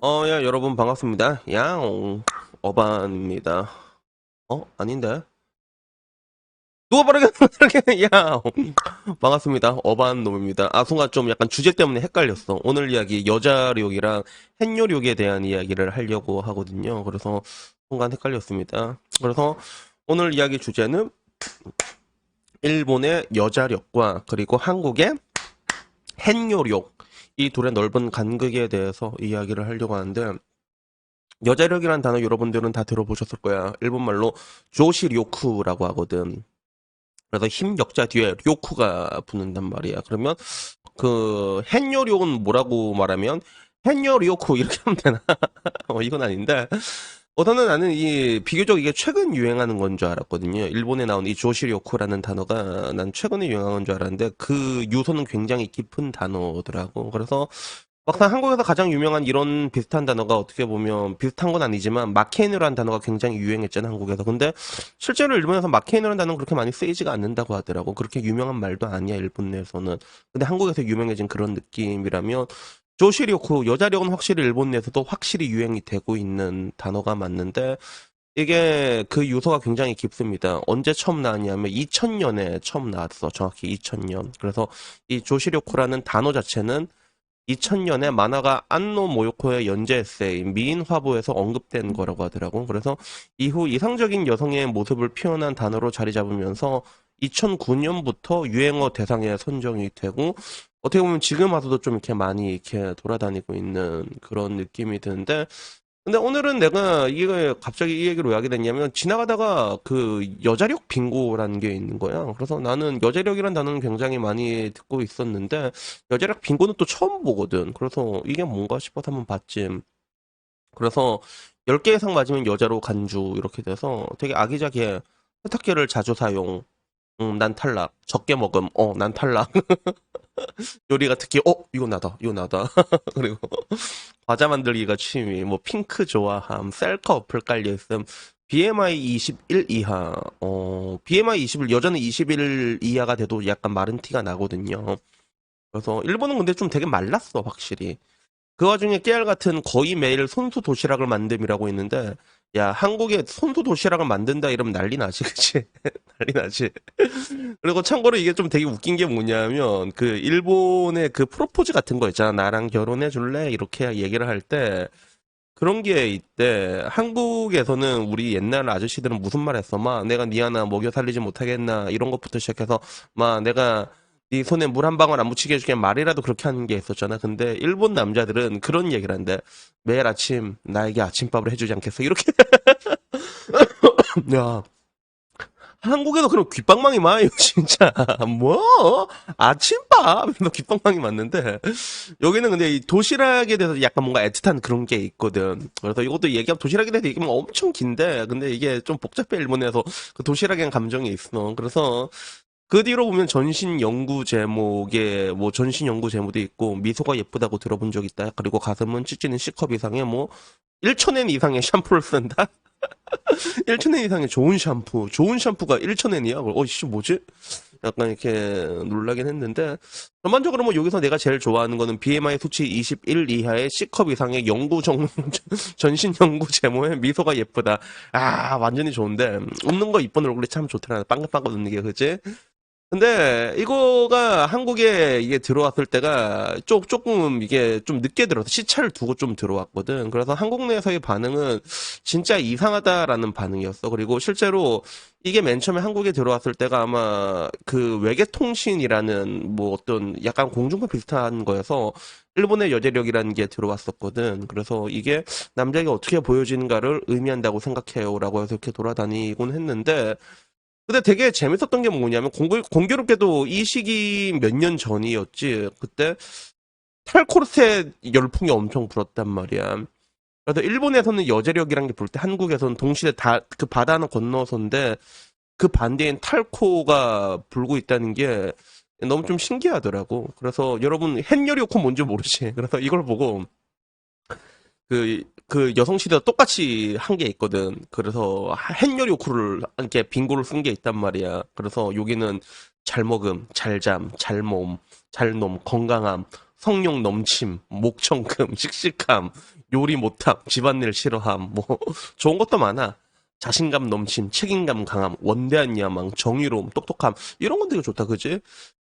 야, 여러분 반갑습니다. 야옹, 어반입니다. 아닌데? 누가 빠르게, 빠르게, 야옹. 반갑습니다. 어반 놈입니다. 순간 좀 약간 주제 때문에 헷갈렸어. 오늘 이야기, 여자력이랑 hen요력에 대한 이야기를 하려고 하거든요. 그래서 순간 헷갈렸습니다. 그래서 오늘 이야기 주제는 일본의 여자력과 그리고 한국의 hen요력, 이 둘의 넓은 간극에 대해서 이야기를 하려고 하는데, 여자력이란 단어 여러분들은 다 들어보셨을 거야. 일본말로 조시료쿠라고 하거든. 그래서 힘 역자 뒤에 료쿠가 붙는단 말이야. 그러면 그 hen요력은 뭐라고 말하면 hen요료쿠 이렇게 하면 되나? 이건 아닌데. 우선은 나는 이 비교적 이게 최근 유행하는 건 줄 알았거든요. 일본에 나온 이 조시료쿠라는 단어가 난 최근에 유행한 줄 알았는데 그 유서는 굉장히 깊은 단어더라고. 그래서 막상 한국에서 가장 유명한 이런 비슷한 단어가 어떻게 보면 비슷한 건 아니지만 마케인이라는 단어가 굉장히 유행했잖아 한국에서. 근데 실제로 일본에서 마케인이라는 단어는 그렇게 많이 쓰이지가 않는다고 하더라고. 그렇게 유명한 말도 아니야 일본 내에서는. 근데 한국에서 유명해진 그런 느낌이라면 조시료쿠 여자력은 확실히 일본 내에서도 확실히 유행이 되고 있는 단어가 맞는데 이게 그 유서가 굉장히 깊습니다. 언제 처음 나왔냐면 2000년에 처음 나왔어. 정확히 2000년. 그래서 이 조시료쿠라는 단어 자체는 2000년에 만화가 안노 모요코의 연재 에세이 미인 화보에서 언급된 거라고 하더라고. 그래서 이후 이상적인 여성의 모습을 표현한 단어로 자리 잡으면서 2009년부터 유행어 대상에 선정이 되고 어떻게 보면 지금 와서도 좀 이렇게 많이 이렇게 돌아다니고 있는 그런 느낌이 드는데 근데 오늘은 내가 이거 갑자기 이 얘기로 왜 하게 됐냐면 지나가다가 그 여자력 빙고라는 게 있는 거야. 그래서 나는 여자력이란 단어는 굉장히 많이 듣고 있었는데 여자력 빙고는 또 처음 보거든. 그래서 이게 뭔가 싶어서 한번 봤지. 그래서 10개 이상 맞으면 여자로 간주 이렇게 돼서 되게 아기자기해. 세탁기를 자주 사용. 난 탈락. 적게 먹음. 난 탈락. 요리가 특히 이거 나다. 이거 나다. 그리고 과자 만들기가 취미, 뭐 핑크 좋아함, 셀카 어플 깔려 있음, BMI 21 이하, BMI 21 여자는 21 이하가 돼도 약간 마른 티가 나거든요. 그래서 일본은 근데 좀 되게 말랐어 확실히. 그 와중에 깨알 같은 거의 매일 손수 도시락을 만듦이라고 있는데 야 한국에 손수 도시락을 만든다 이러면 난리 나지 그치? 난리 나지. 그리고 참고로 이게 좀 되게 웃긴 게 뭐냐면 그 일본의 그 프로포즈 같은 거 있잖아. 나랑 결혼해 줄래? 이렇게 얘기를 할 때 그런 게 있대. 한국에서는 우리 옛날 아저씨들은 무슨 말 했어? 막 내가 니 하나 먹여 살리지 못하겠나 이런 것부터 시작해서 막 내가 네 손에 물 한 방울 안 묻히게 해줄게 말이라도 그렇게 하는 게 있었잖아. 근데 일본 남자들은 그런 얘기를 한대. 매일 아침 나에게 아침밥을 해주지 않겠어? 이렇게 야 한국에도 그런 귓방망이 많아요, 진짜. 뭐? 아침밥? 너 귓방망이 맞는데. 여기는 근데 이 도시락에 대해서 약간 뭔가 애틋한 그런 게 있거든. 그래서 이것도 얘기하면 도시락에 대해서 얘기하면 엄청 긴데, 근데 이게 좀 복잡해, 일본에서. 그 도시락에 대한 감정이 있어. 그래서 그 뒤로 보면 전신 연구 제목에, 뭐 전신 연구 제목도 있고, 미소가 예쁘다고 들어본 적 있다. 그리고 가슴은 찌찌는 C컵 이상의 뭐, 1,000엔 이상의 샴푸를 쓴다? 1,000엔 이상의 좋은 샴푸. 좋은 샴푸가 1,000엔이야? 씨, 뭐지? 약간 이렇게 놀라긴 했는데, 전반적으로 뭐 여기서 내가 제일 좋아하는 거는 BMI 수치 21 이하의 C컵 이상의 전신 연구 제모에 미소가 예쁘다. 완전히 좋은데, 웃는 거 이쁜 얼굴이 참 좋더라. 빵긋빵긋 웃는 게, 그치? 근데 이거가 한국에 이게 들어왔을 때가 조금 이게 좀 늦게 들어서 시차를 두고 좀 들어왔거든. 그래서 한국 내에서의 반응은 진짜 이상하다라는 반응이었어. 그리고 실제로 이게 맨 처음에 한국에 들어왔을 때가 아마 그 외계통신이라는 뭐 어떤 약간 공중파 비슷한 거여서 일본의 여제력이라는 게 들어왔었거든. 그래서 이게 남자에게 어떻게 보여지는가를 의미한다고 생각해요라고 해서 이렇게 돌아다니곤 했는데 근데 되게 재밌었던 게 뭐냐면 공교롭게도 이 시기 몇 년 전이었지. 그때 탈코르테 열풍이 엄청 불었단 말이야. 그래서 일본에서는 여제력이란 게 불 때 한국에서는 동시에 다 그 바다 하나 건너서인데 그 반대인 탈코가 불고 있다는 게 너무 좀 신기하더라고. 그래서 여러분 헨요리코 뭔지 모르지. 그래서 이걸 보고 그 여성시대와 똑같이 한 게 있거든. 그래서 헨요리코를 이렇게 빙고를 쓴 게 있단 말이야. 그래서 여기는 잘 먹음, 잘 잠, 잘 몸, 잘 놈, 건강함, 성욕 넘침, 목청금, 씩씩함, 요리 못함, 집안일 싫어함, 뭐 좋은 것도 많아. 자신감 넘침, 책임감 강함, 원대한 야망, 정의로움, 똑똑함 이런 건 되게 좋다, 그지?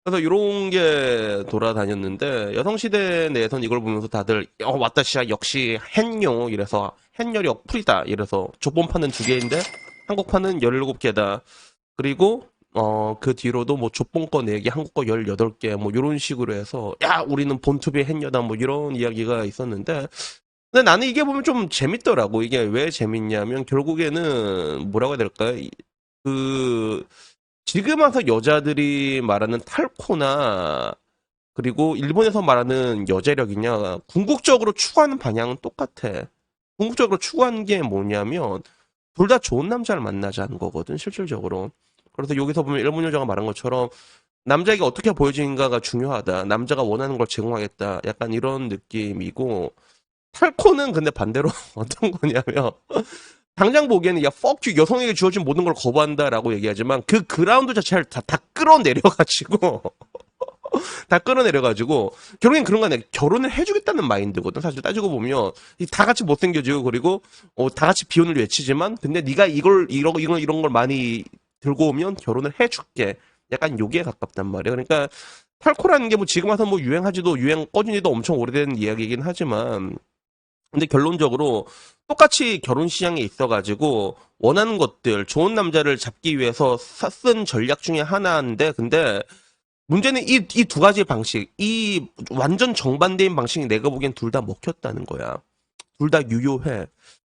그래서 이런 게 돌아다녔는데 여성시대 내에선 이걸 보면서 다들 왔다시야 역시 헨요 이래서 헨열이 억풀이다 이래서 족본판은 두 개인데 한국판은 17개다. 그리고 그 뒤로도 뭐 족본 거 4개, 한국 거 18개 뭐 이런 식으로 해서 야 우리는 본투비 헨여다 뭐 이런 이야기가 있었는데 근데 나는 이게 보면 좀 재밌더라고. 이게 왜 재밌냐면 결국에는 뭐라고 해야 될까요? 그 지금 와서 여자들이 말하는 탈코나 그리고 일본에서 말하는 여자력이냐 궁극적으로 추구하는 방향은 똑같아. 궁극적으로 추구하는 게 뭐냐면 둘 다 좋은 남자를 만나자는 거거든 실질적으로. 그래서 여기서 보면 일본 여자가 말한 것처럼 남자에게 어떻게 보여지는가가 중요하다. 남자가 원하는 걸 제공하겠다. 약간 이런 느낌이고 탈코는 근데 반대로 어떤 거냐면 당장 보기에는 야 fuck you 여성에게 주어진 모든 걸 거부한다라고 얘기하지만 그 그라운드 자체를 다 끌어내려가지고 다 끌어내려가지고 결국엔 그런 거 아니야. 결혼을 해주겠다는 마인드거든. 사실 따지고 보면 다 같이 못생겨지고 그리고 다 같이 비혼을 외치지만 근데 네가 이런 걸 많이 들고 오면 결혼을 해줄게. 약간 요기에 가깝단 말이야. 그러니까 탈코라는 게 뭐 지금 와서 뭐 유행하지도 유행 꺼진 지도 엄청 오래된 이야기이긴 하지만 근데 결론적으로 똑같이 결혼 시장에 있어가지고 원하는 것들 좋은 남자를 잡기 위해서 쓴 전략 중에 하나인데 근데 문제는 이 두 가지 방식, 이 완전 정반대인 방식이 내가 보기엔 둘 다 먹혔다는 거야. 둘 다 유효해.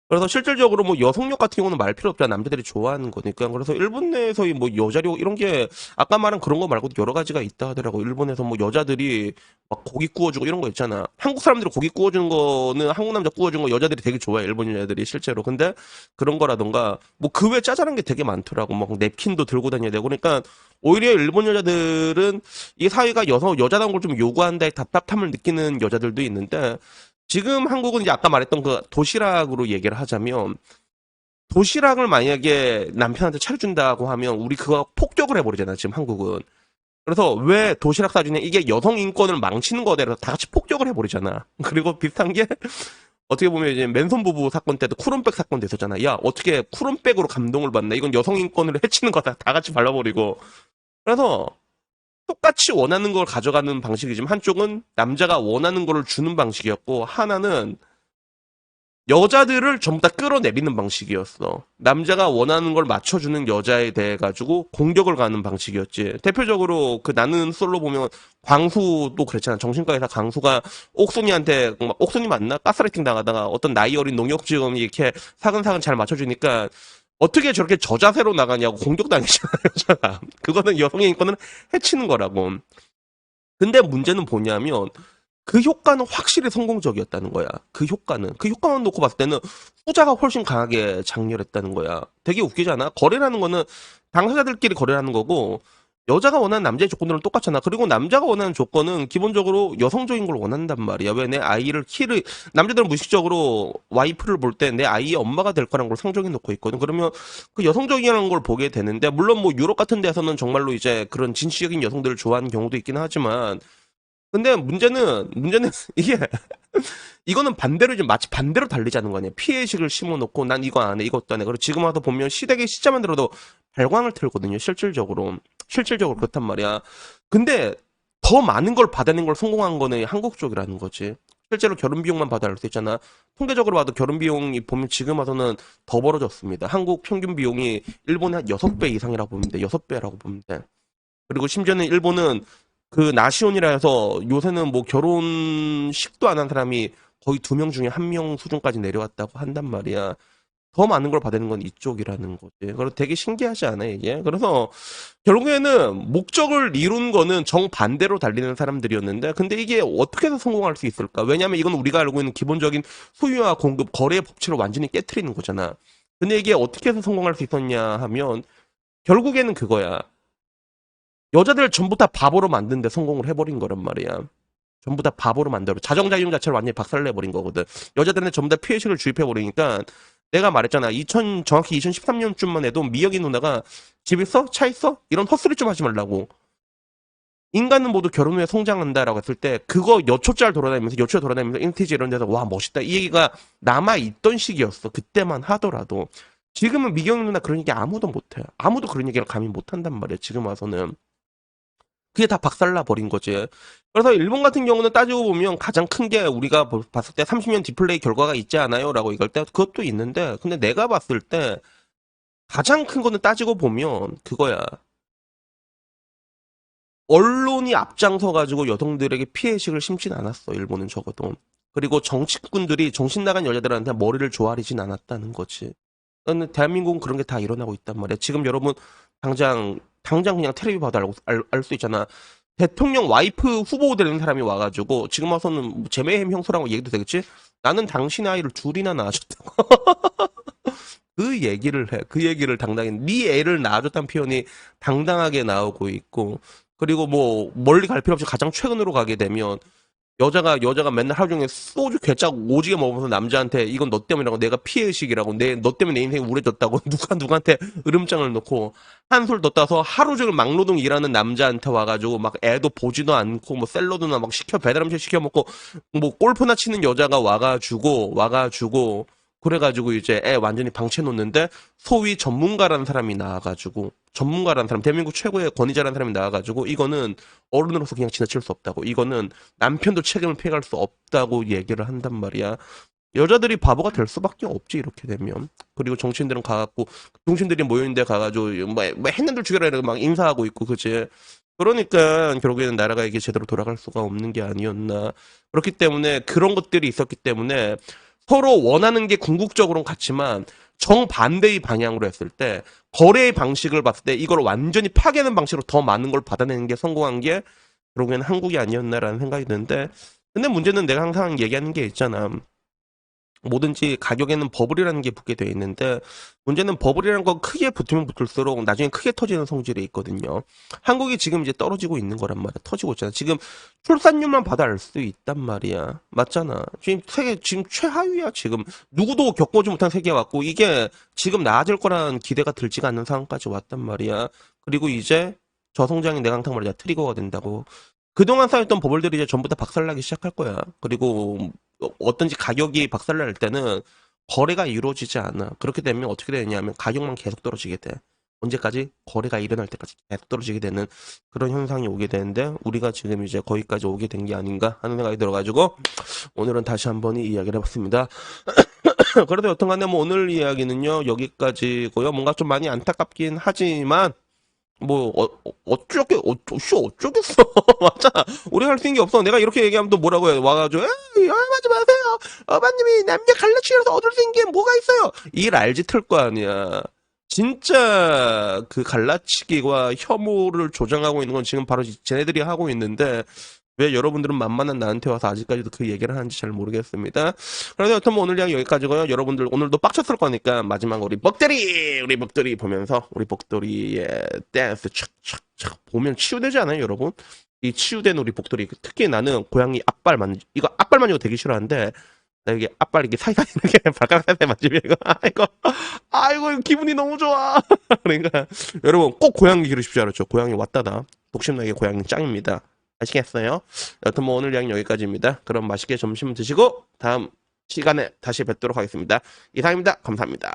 그래서 실질적으로 뭐 여성력 같은 경우는 말 필요 없잖아. 남자들이 좋아하는 거니까. 그래서 일본 내에서의 뭐 여자력 이런 게 아까 말한 그런 거 말고도 여러 가지가 있다 하더라고. 일본에서 뭐 여자들이 막 고기 구워주고 이런 거 있잖아. 한국 사람들이 고기 구워주는 거는 한국 남자 구워주는 거 여자들이 되게 좋아해. 일본 여자들이 실제로. 근데 그런 거라던가 뭐 그 외 짜잘한 게 되게 많더라고. 막 냅킨도 들고 다녀야 되고. 그러니까 오히려 일본 여자들은 이 사회가 여자다운 걸 좀 요구한다의 답답함을 느끼는 여자들도 있는데 지금 한국은 이제 아까 말했던 그 도시락으로 얘기를 하자면 도시락을 만약에 남편한테 차려준다고 하면 우리 그거 폭격을 해버리잖아 지금 한국은. 그래서 왜 도시락 사주냐 이게 여성 인권을 망치는 거에 대해서 다 같이 폭격을 해버리잖아. 그리고 비슷한 게 어떻게 보면 이제 맨손 부부 사건 때도 쿠론백 사건 됐었잖아. 야 어떻게 쿠론백으로 감동을 받나 이건 여성 인권을 해치는 거다 다 같이 발라버리고. 그래서 똑같이 원하는 걸 가져가는 방식이지만 한쪽은 남자가 원하는 걸 주는 방식이었고 하나는 여자들을 전부 다 끌어내리는 방식이었어. 남자가 원하는 걸 맞춰주는 여자에 대해 가지고 공격을 가는 방식이었지. 대표적으로 그 나는 솔로 보면 광수도 그랬잖아. 정신과 의사 광수가 옥순이한테 막 옥순이 맞나? 가스라이팅 당하다가 어떤 나이 어린 농협지검이 이렇게 사근사근 잘 맞춰주니까 어떻게 저렇게 저자세로 나가냐고 공격당했잖아요, 여자가. 그거는 여성의 인권을 해치는 거라고. 근데 문제는 뭐냐면 그 효과는 확실히 성공적이었다는 거야. 그 효과만 놓고 봤을 때는 후자가 훨씬 강하게 장렬했다는 거야. 되게 웃기잖아. 거래라는 거는 당사자들끼리 거래하는 거고 여자가 원하는 남자의 조건들은 똑같잖아. 그리고 남자가 원하는 조건은 기본적으로 여성적인 걸 원한단 말이야. 왜 내 아이를 남자들은 무의식적으로 와이프를 볼 때 내 아이의 엄마가 될 거라는 걸 상정해 놓고 있거든. 그러면 그 여성적이라는 걸 보게 되는데 물론 뭐 유럽 같은 데서는 정말로 이제 그런 진취적인 여성들을 좋아하는 경우도 있긴 하지만 근데 문제는 이게 이거는 반대로 이제 마치 반대로 달리자는 거 아니야. 피해의식을 심어놓고 난 이거 안 해, 이것도 안 해. 그리고 지금 와서 보면 시댁의 시자만 들어도 발광을 틀거든요. 실질적으로 그렇단 말이야. 근데 더 많은 걸 받아낸 걸 성공한 거는 한국 쪽이라는 거지. 실제로 결혼 비용만 봐도 알 수 있잖아. 통계적으로 봐도 결혼 비용이 보면 지금 와서는 더 벌어졌습니다. 한국 평균 비용이 일본의 한 6배 이상이라고 보면 돼. 6배라고 보면 돼. 그리고 심지어는 일본은 그 나시온이라 해서 요새는 뭐 결혼식도 안 한 사람이 거의 2명 중에 1명 수준까지 내려왔다고 한단 말이야. 더 많은 걸 받는 건 이쪽이라는 거지. 그래서 되게 신기하지 않아, 이게? 그래서 결국에는 목적을 이룬 거는 정반대로 달리는 사람들이었는데, 근데 이게 어떻게 해서 성공할 수 있을까? 왜냐면 이건 우리가 알고 있는 기본적인 소유와 공급, 거래의 법칙을 완전히 깨트리는 거잖아. 근데 이게 어떻게 해서 성공할 수 있었냐 하면, 결국에는 그거야. 여자들 전부 다 바보로 만드는데 성공을 해버린 거란 말이야. 전부 다 바보로 만들어. 자정작용 자체를 완전히 박살내버린 거거든. 여자들한테 전부 다 피해의식을 주입해버리니까 내가 말했잖아. 정확히 2013년쯤만 해도 미역이 누나가 집 있어? 차 있어? 이런 헛소리 좀 하지 말라고. 인간은 모두 결혼 후에 성장한다라고 했을 때 그거 여초짤 돌아다니면서 여초에 돌아다니면서 인티지 이런 데서 와 멋있다 이 얘기가 남아있던 시기였어. 그때만 하더라도. 지금은 미경 누나 그런 얘기 아무도 못해. 아무도 그런 얘기를 감히 못한단 말이야. 지금 와서는. 그게 다 박살나 버린 거지. 그래서 일본 같은 경우는 따지고 보면 가장 큰 게 우리가 봤을 때 30년 디플레이 결과가 있지 않아요? 라고 얘기할 때 그것도 있는데 근데 내가 봤을 때 가장 큰 거는 따지고 보면 그거야. 언론이 앞장서 가지고 여성들에게 피해의식을 심진 않았어. 일본은 적어도. 그리고 정치꾼들이 정신 나간 여자들한테 머리를 조아리진 않았다는 거지. 근데 대한민국은 그런 게 다 일어나고 있단 말이야. 지금 여러분 당장 그냥 텔레비 봐도 알 수 있잖아. 대통령 와이프 후보 되는 사람이 와가지고 지금 와서는 뭐 제메햄 형소라고 얘기도 되겠지? 나는 당신 아이를 둘이나 낳아줬다고. 그 얘기를 해. 그 얘기를 당당히 네 애를 낳아줬다는 표현이 당당하게 나오고 있고 그리고 뭐 멀리 갈 필요 없이 가장 최근으로 가게 되면 여자가 맨날 하루 종일 소주 괴짜고 오지게 먹으면서 남자한테 이건 너 때문이라고 내가 피해의식이라고 너 때문에 내 인생이 우울해졌다고 누구한테 으름장을 놓고 한술 더 따서 하루 종일 막노동 일하는 남자한테 와가지고 막 애도 보지도 않고 뭐 샐러드나 막 배달 음식 시켜 먹고 뭐 골프나 치는 여자가 와가지고 그래가지고 이제 애 완전히 방치해 놓는데 소위 전문가라는 사람 대한민국 최고의 권위자라는 사람이 나와가지고 이거는 어른으로서 그냥 지나칠 수 없다고 이거는 남편도 책임을 피해갈 수 없다고 얘기를 한단 말이야. 여자들이 바보가 될 수밖에 없지 이렇게 되면. 그리고 정치인들은 가갖고 정치인들이 모여있는데 가가지고 뭐 했는들 죽여라 이러고 막 인사하고 있고 그치. 그러니까 결국에는 나라가 이게 제대로 돌아갈 수가 없는 게 아니었나. 그렇기 때문에 그런 것들이 있었기 때문에 서로 원하는 게 궁극적으로는 같지만 정반대의 방향으로 했을 때 거래의 방식을 봤을 때 이걸 완전히 파괴하는 방식으로 더 많은 걸 받아내는 게 성공한 게 결국에는 한국이 아니었나라는 생각이 드는데 근데 문제는 내가 항상 얘기하는 게 있잖아. 뭐든지 가격에는 버블이라는 게 붙게 돼 있는데 문제는 버블이라는 건 크게 붙으면 붙을수록 나중에 크게 터지는 성질이 있거든요. 한국이 지금 이제 떨어지고 있는 거란 말이야. 터지고 있잖아. 지금 출산율만 봐도 알 수 있단 말이야. 맞잖아. 지금 세계 지금 최하위야. 지금 누구도 겪어보지 못한 세계에 왔고 이게 지금 나아질 거라는 기대가 들지가 않는 상황까지 왔단 말이야. 그리고 이제 저성장이 내강탕 말이야. 트리거가 된다고. 그동안 쌓였던 버블들이 이제 전부 다 박살나기 시작할 거야. 그리고 어떤지 가격이 박살날 때는 거래가 이루어지지 않아. 그렇게 되면 어떻게 되냐면 가격만 계속 떨어지게 돼. 언제까지? 거래가 일어날 때까지 계속 떨어지게 되는 그런 현상이 오게 되는데 우리가 지금 이제 거기까지 오게 된 게 아닌가 하는 생각이 들어가지고 오늘은 다시 한번 이 이야기를 해봤습니다. 그래도 여튼간에 뭐 오늘 이야기는요 여기까지고요. 뭔가 좀 많이 안타깝긴 하지만 뭐 어쩌겠어. 맞아. 우리가 할 수 있는 게 없어. 내가 이렇게 얘기하면 또 뭐라고 해. 와가지고 에이 하지 마세요. 어머님이 남녀 갈라치기라서 얻을 수 있는 게 뭐가 있어요. 일 알지 틀 거 아니야. 진짜 그 갈라치기와 혐오를 조장하고 있는 건 지금 바로 쟤네들이 하고 있는데 왜 여러분들은 만만한 나한테 와서 아직까지도 그 얘기를 하는지 잘 모르겠습니다. 그래서 여튼 뭐 오늘 이야기 여기까지고요. 여러분들 오늘도 빡쳤을 거니까 마지막 우리 복돌이 보면서 우리 복돌이의 댄스 착착착 보면 치유되지 않아요, 여러분? 이 치유된 우리 복돌이 특히 나는 고양이 이거 앞발 만지고 되게 싫어하는데 나 이게 앞발 이렇게 사이사이 이렇게 발가락 사이사이 만지면 이거 아이고 기분이 너무 좋아. 그러니까 여러분 꼭 고양이 기르십시오, 알았죠? 고양이 왔다다 독심나게 고양이 짱입니다. 아시겠어요? 여튼 뭐 오늘 이야기는 여기까지입니다. 그럼 맛있게 점심 드시고 다음 시간에 다시 뵙도록 하겠습니다. 이상입니다. 감사합니다.